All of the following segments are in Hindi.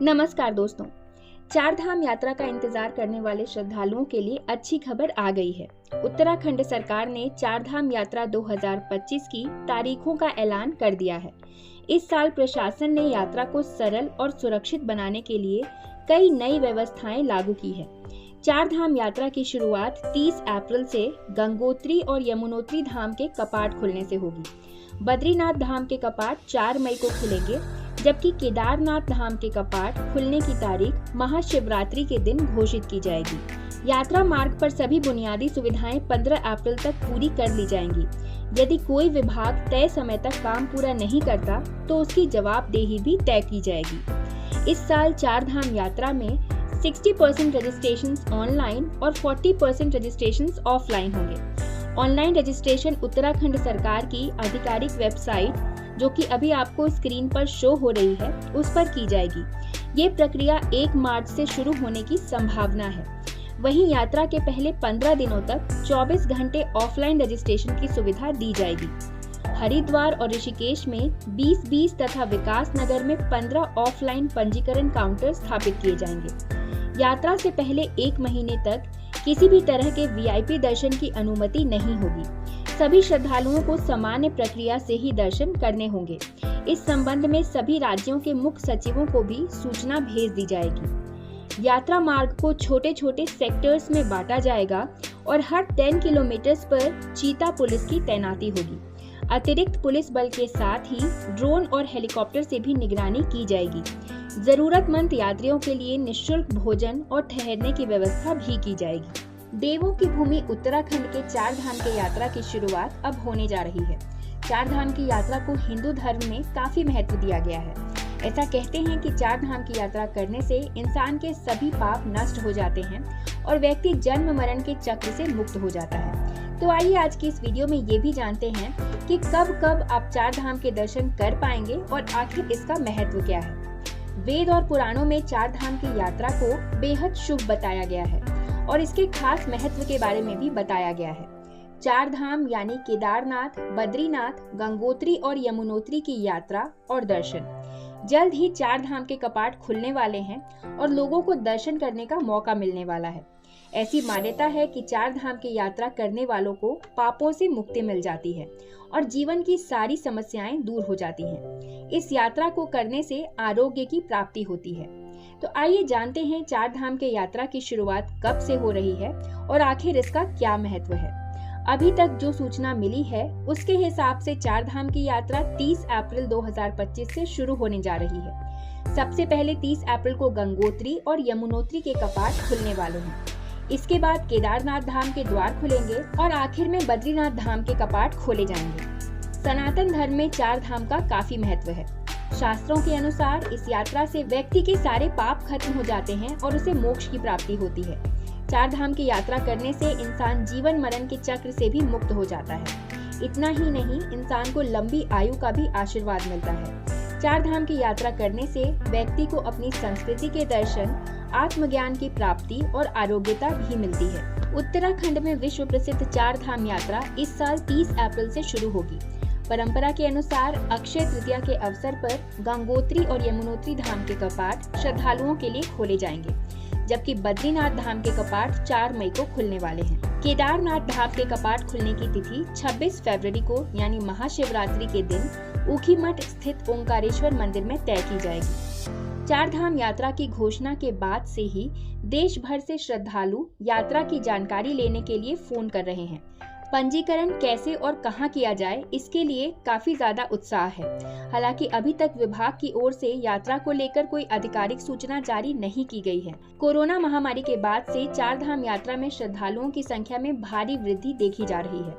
नमस्कार दोस्तों। चार धाम यात्रा का इंतजार करने वाले श्रद्धालुओं के लिए अच्छी खबर आ गई है। उत्तराखंड सरकार ने चार धाम यात्रा 2025 की तारीखों का ऐलान कर दिया है। इस साल प्रशासन ने यात्रा को सरल और सुरक्षित बनाने के लिए कई नई व्यवस्थाएं लागू की है। चार धाम यात्रा की शुरुआत 30 अप्रैल से गंगोत्री और यमुनोत्री धाम के कपाट खुलने से होगी। बद्रीनाथ धाम के कपाट 4 मई को खुलेंगे, जबकि केदारनाथ धाम के कपाट खुलने की तारीख महाशिवरात्रि के दिन घोषित की जाएगी। यात्रा मार्ग पर सभी बुनियादी सुविधाएं 15 अप्रैल तक पूरी कर ली जाएंगी। यदि कोई विभाग तय समय तक काम पूरा नहीं करता तो उसकी जवाबदेही भी तय की जाएगी। इस साल चार धाम यात्रा में 60% रजिस्ट्रेशन ऑनलाइन और 40% रजिस्ट्रेशन ऑफलाइन होंगे। ऑनलाइन रजिस्ट्रेशन उत्तराखंड सरकार की आधिकारिक वेबसाइट, जो कि अभी आपको स्क्रीन पर शो हो रही है, उस पर की जाएगी। ये प्रक्रिया 1 मार्च से शुरू होने की संभावना है। वहीं यात्रा के पहले 15 दिनों तक 24 घंटे ऑफलाइन रजिस्ट्रेशन की सुविधा दी जाएगी। हरिद्वार और ऋषिकेश में 20 तथा विकास नगर में 15 ऑफलाइन पंजीकरण काउंटर स्थापित किए जाएंगे। यात्रा से पहले 1 महीने तक किसी भी तरह के वीआईपी दर्शन की अनुमति नहीं होगी। सभी श्रद्धालुओं को सामान्य प्रक्रिया से ही दर्शन करने होंगे। इस संबंध में सभी राज्यों के मुख्य सचिवों को भी सूचना भेज दी जाएगी। यात्रा मार्ग को छोटे छोटे सेक्टर्स में बांटा जाएगा और हर 10 किलोमीटर पर चीता पुलिस की तैनाती होगी। अतिरिक्त पुलिस बल के साथ ही ड्रोन और हेलीकॉप्टर से भी निगरानी की जाएगी। जरूरतमंद यात्रियों के लिए निःशुल्क भोजन और ठहरने की व्यवस्था भी की जाएगी। देवों की भूमि उत्तराखंड के चार धाम की यात्रा की शुरुआत अब होने जा रही है। चार धाम की यात्रा को हिंदू धर्म में काफी महत्व दिया गया है। ऐसा कहते हैं कि चार धाम की यात्रा करने से इंसान के सभी पाप नष्ट हो जाते हैं और व्यक्ति जन्म मरण के चक्र से मुक्त हो जाता है। तो आइए आज की इस वीडियो में ये भी जानते हैं कि कब आप चार धाम के दर्शन कर पाएंगे और आखिर इसका महत्व क्या है। वेद और पुराणों में चार धाम की यात्रा को बेहद शुभ बताया गया है और इसके खास महत्व के बारे में भी बताया गया है। चार धाम यानी केदारनाथ, बद्रीनाथ, गंगोत्री और यमुनोत्री की यात्रा और दर्शन। जल्द ही चार धाम के कपाट खुलने वाले हैं और लोगों को दर्शन करने का मौका मिलने वाला है। ऐसी मान्यता है कि चार धाम की यात्रा करने वालों को पापों से मुक्ति मिल जाती है और जीवन की सारी समस्याएं दूर हो जाती हैं। इस यात्रा को करने से आरोग्य की प्राप्ति होती है। तो आइए जानते हैं चार धाम के यात्रा की शुरुआत कब से हो रही है और आखिर इसका क्या महत्व है। अभी तक जो सूचना मिली है उसके हिसाब से चार धाम की यात्रा 30 अप्रैल 2025 से शुरू होने जा रही है। सबसे पहले 30 अप्रैल को गंगोत्री और यमुनोत्री के कपाट खुलने वाले हैं। इसके बाद केदारनाथ धाम के द्वार खुलेंगे और आखिर में बद्रीनाथ धाम के कपाट खोले जाएंगे। सनातन धर्म में चार धाम का काफी महत्व है। शास्त्रों के अनुसार इस यात्रा से व्यक्ति के सारे पाप खत्म हो जाते हैं और उसे मोक्ष की प्राप्ति होती है। चार धाम की यात्रा करने से इंसान जीवन मरण के चक्र से भी मुक्त हो जाता है। इतना ही नहीं, इंसान को लंबी आयु का भी आशीर्वाद मिलता है। चार धाम की यात्रा करने से व्यक्ति को अपनी संस्कृति के दर्शन, आत्मज्ञान की प्राप्ति और आरोग्यता भी मिलती है। उत्तराखंड में विश्व प्रसिद्ध चार धाम यात्रा इस साल 30 अप्रैल से शुरू होगी। परंपरा के अनुसार अक्षय तृतीया के अवसर पर गंगोत्री और यमुनोत्री धाम के कपाट श्रद्धालुओं के लिए खोले जाएंगे, जबकि बद्रीनाथ धाम के कपाट 4 मई को खुलने वाले हैं। केदारनाथ धाम के कपाट खुलने की तिथि 26 फरवरी को यानी महाशिवरात्रि के दिन ऊखीमठ स्थित ओंकारेश्वर मंदिर में तय की जाएगी। चार धाम यात्रा की घोषणा के बाद से ही देश भर से श्रद्धालु यात्रा की जानकारी लेने के लिए फोन कर रहे हैं। पंजीकरण कैसे और कहां किया जाए, इसके लिए काफी ज्यादा उत्साह है। हालांकि अभी तक विभाग की ओर से यात्रा को लेकर कोई आधिकारिक सूचना जारी नहीं की गई है। कोरोना महामारी के बाद से चार धाम यात्रा में श्रद्धालुओं की संख्या में भारी वृद्धि देखी जा रही है।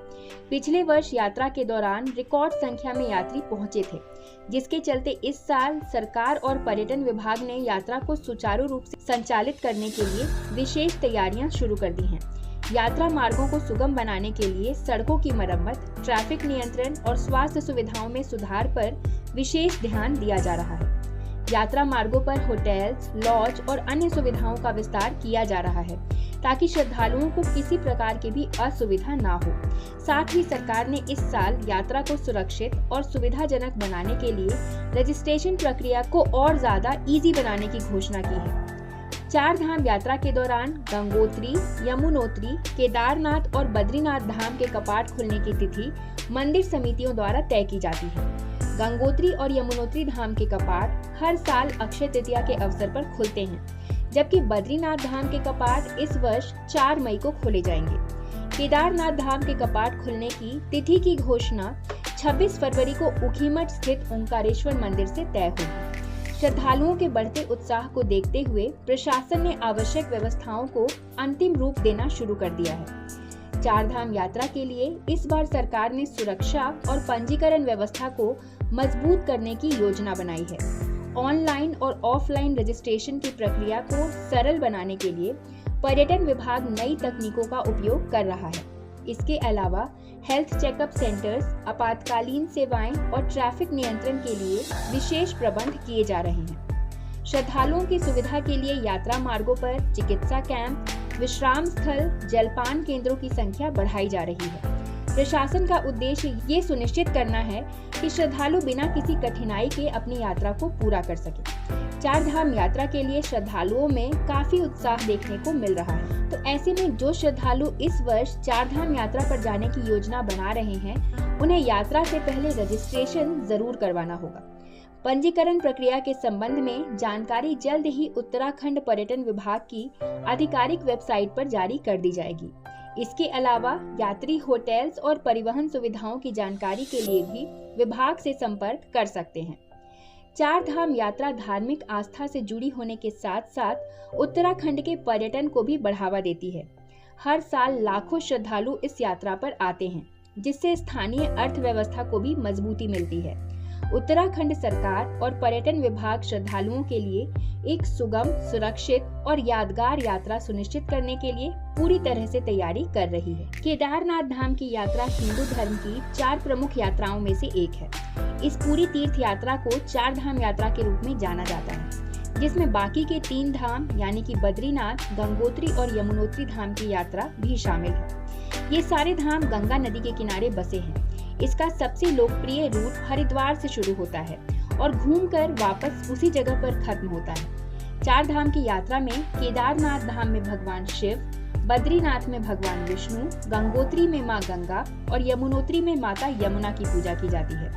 पिछले वर्ष यात्रा के दौरान रिकॉर्ड संख्या में यात्री पहुंचे थे, जिसके चलते इस साल सरकार और पर्यटन विभाग ने यात्रा को सुचारू रूप से संचालित करने के लिए विशेष तैयारियां शुरू कर दी हैं। यात्रा मार्गों को सुगम बनाने के लिए सड़कों की मरम्मत, ट्रैफिक नियंत्रण और स्वास्थ्य सुविधाओं में सुधार पर विशेष ध्यान दिया जा रहा है। यात्रा मार्गों पर होटल्स, लॉज और अन्य सुविधाओं का विस्तार किया जा रहा है, ताकि श्रद्धालुओं को किसी प्रकार की भी असुविधा ना हो। साथ ही सरकार ने इस साल यात्रा को सुरक्षित और सुविधाजनक बनाने के लिए रजिस्ट्रेशन प्रक्रिया को और ज्यादा इजी बनाने की घोषणा की है। चार धाम यात्रा के दौरान गंगोत्री, यमुनोत्री, केदारनाथ और बद्रीनाथ धाम के कपाट खुलने की तिथि मंदिर समितियों द्वारा तय की जाती है। गंगोत्री और यमुनोत्री धाम के कपाट हर साल अक्षय तृतीया के अवसर पर खुलते हैं, जबकि बद्रीनाथ धाम के कपाट इस वर्ष 4 मई को खोले जाएंगे। केदारनाथ धाम के कपाट खुलने की तिथि की घोषणा 26 फरवरी को ऊखीमठ स्थित ओंकारेश्वर मंदिर से तय होगी। श्रद्धालुओं के बढ़ते उत्साह को देखते हुए प्रशासन ने आवश्यक व्यवस्थाओं को अंतिम रूप देना शुरू कर दिया है। चार धाम यात्रा के लिए इस बार सरकार ने सुरक्षा और पंजीकरण व्यवस्था को मजबूत करने की योजना बनाई है। ऑनलाइन और ऑफलाइन रजिस्ट्रेशन की प्रक्रिया को सरल बनाने के लिए पर्यटन विभाग नई तकनीकों का उपयोग कर रहा है। इसके अलावा हेल्थ चेकअप सेंटर्स, आपातकालीन सेवाएं और ट्रैफिक नियंत्रण के लिए विशेष प्रबंध किए जा रहे हैं। श्रद्धालुओं की सुविधा के लिए यात्रा मार्गों पर चिकित्सा कैंप, विश्राम स्थल, जलपान केंद्रों की संख्या बढ़ाई जा रही है। प्रशासन का उद्देश्य ये सुनिश्चित करना है कि श्रद्धालु बिना किसी कठिनाई के अपनी यात्रा को पूरा कर सके। चार धाम यात्रा के लिए श्रद्धालुओं में काफी उत्साह देखने को मिल रहा है। तो ऐसे में जो श्रद्धालु इस वर्ष चार धाम यात्रा पर जाने की योजना बना रहे हैं, उन्हें यात्रा से पहले रजिस्ट्रेशन जरूर करवाना होगा। पंजीकरण प्रक्रिया के संबंध में जानकारी जल्द ही उत्तराखंड पर्यटन विभाग की आधिकारिक वेबसाइट पर जारी कर दी जाएगी। इसके अलावा यात्री होटल्स और परिवहन सुविधाओं की जानकारी के लिए भी विभाग से संपर्क कर सकते हैं। चार धाम यात्रा धार्मिक आस्था से जुड़ी होने के साथ साथ उत्तराखंड के पर्यटन को भी बढ़ावा देती है। हर साल लाखों श्रद्धालु इस यात्रा पर आते हैं, जिससे स्थानीय अर्थव्यवस्था को भी मजबूती मिलती है। उत्तराखंड सरकार और पर्यटन विभाग श्रद्धालुओं के लिए एक सुगम, सुरक्षित और यादगार यात्रा सुनिश्चित करने के लिए पूरी तरह से तैयारी कर रही है। केदारनाथ धाम की यात्रा हिंदू धर्म की 4 प्रमुख यात्राओं में से एक है। इस पूरी तीर्थ यात्रा को चार धाम यात्रा के रूप में जाना जाता है, जिसमें बाकी के 3 धाम यानी कि बद्रीनाथ, गंगोत्री और यमुनोत्री धाम की यात्रा भी शामिल है। ये सारे धाम गंगा नदी के किनारे बसे हैं। इसका सबसे लोकप्रिय रूट हरिद्वार से शुरू होता है और घूमकर वापस उसी जगह पर खत्म होता है। चार धाम की यात्रा में केदारनाथ धाम में भगवान शिव, बद्रीनाथ में भगवान विष्णु, गंगोत्री में मां गंगा और यमुनोत्री में माता यमुना की पूजा की जाती है।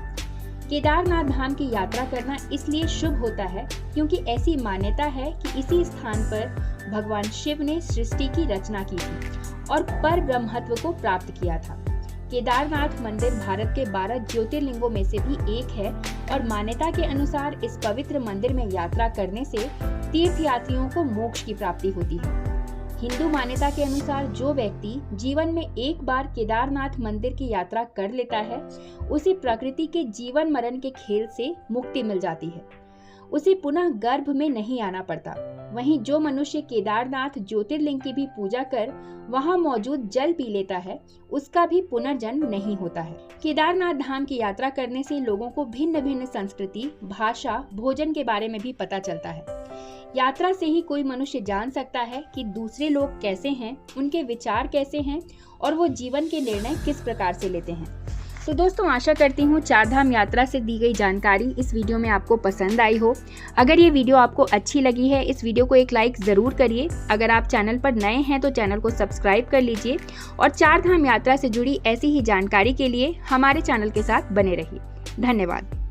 केदारनाथ धाम की यात्रा करना इसलिए शुभ होता है क्योंकि ऐसी मान्यता है कि इसी स्थान पर भगवान शिव ने सृष्टि की रचना की थी और पर ब्रह्मत्व को प्राप्त किया था। केदारनाथ मंदिर भारत के 12 ज्योतिर्लिंगों में से भी एक है और मान्यता के अनुसार इस पवित्र मंदिर में यात्रा करने से तीर्थयात्रियों को मोक्ष की प्राप्ति होती है। हिंदू मान्यता के अनुसार जो व्यक्ति जीवन में एक बार केदारनाथ मंदिर की यात्रा कर लेता है, उसे प्रकृति के जीवन मरण के खेल से मुक्ति मिल जाती है। उसे पुनः गर्भ में नहीं आना पड़ता। वहीं जो मनुष्य केदारनाथ ज्योतिर्लिंग की भी पूजा कर वहां मौजूद जल पी लेता है, उसका भी पुनर्जन्म नहीं होता है। केदारनाथ धाम की यात्रा करने से लोगों को भिन्न भिन्न संस्कृति, भाषा, भोजन के बारे में भी पता चलता है। यात्रा से ही कोई मनुष्य जान सकता है कि दूसरे लोग कैसे हैं, उनके विचार कैसे हैं और वो जीवन के निर्णय किस प्रकार से लेते हैं। तो दोस्तों, आशा करती हूँ चार धाम यात्रा से दी गई जानकारी इस वीडियो में आपको पसंद आई हो। अगर ये वीडियो आपको अच्छी लगी है, इस वीडियो को एक लाइक ज़रूर करिए। अगर आप चैनल पर नए हैं तो चैनल को सब्सक्राइब कर लीजिए और चार धाम यात्रा से जुड़ी ऐसी ही जानकारी के लिए हमारे चैनल के साथ बने रहिए। धन्यवाद।